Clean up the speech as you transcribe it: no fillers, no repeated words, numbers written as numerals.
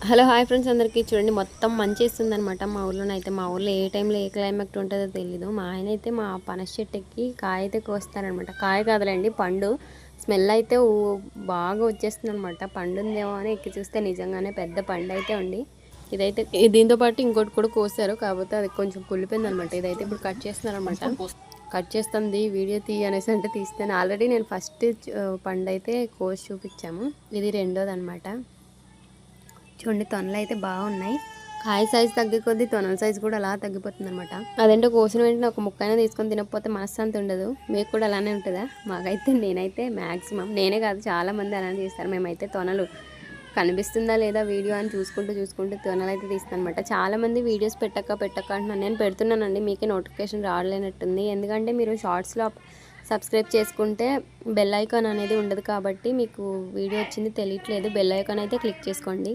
Hello hi friends అందరికీ చూడండి మొత్తం మంచేస్తుందనమాట మా ఊర్లోనైతే. మా ఊర్లో ఏ టైంలో ఏ క్లైమేట్ ఉంటుందో తెలీదు. మా ఆయన అయితే మా పనస చెట్టు ఎక్కి కాయ అయితే కోస్తారనమాట. కాయ కాదులేండి పండు. స్మెల్ అయితే బాగా వచ్చేస్తుందనమాట. పండు ఉందేమో అని ఎక్కి చూస్తే నిజంగానే పెద్ద పండు అయితే ఉంది. ఇదైతే దీంతో పాటు ఇంకోటి కూడా కోసారు, కాకపోతే అది కొంచెం కుళ్ళిపోయిందనమాట. ఇదైతే ఇప్పుడు కట్ చేస్తున్నారనమాట. కట్ చేస్తుంది వీడియో అనేసి అంటే తీస్తాను. ఆల్రెడీ నేను ఫస్ట్ పండు అయితే కోసి చూపించాము, ఇది రెండోది అనమాట. చూడండి తొనలు అయితే బాగున్నాయి. కాయ సైజు తగ్గే కొద్దీ తొనల సైజు కూడా అలా తగ్గిపోతుంది అనమాట. అదేంటో కోసిన వెంటనే ఒక ముక్కైనా తీసుకొని తినకపోతే మనశ్శాంతి ఉండదు. మీకు కూడా అలానే ఉంటుందా? మాకైతే నేనైతే మ్యాక్సిమం, నేనే కాదు చాలామంది అలానే చేస్తారు. మేమైతే తొనలు కనిపిస్తుందా లేదా వీడియో అని చూసుకుంటూ తొనలు అయితే తీస్తాను అనమాట. చాలామంది వీడియోస్ పెట్టక అంటున్నాను. నేను పెడుతున్నానండి, మీకే నోటిఫికేషన్ రావలేనట్టుంది. ఎందుకంటే మీరు షార్ట్స్లో సబ్స్క్రైబ్ చేసుకుంటే బెల్ ఐకాన్ అనేది ఉండదు, కాబట్టి మీకు వీడియో వచ్చింది తెలియట్లేదు. బెల్ ఐకాన్ అయితే క్లిక్ చేసుకోండి.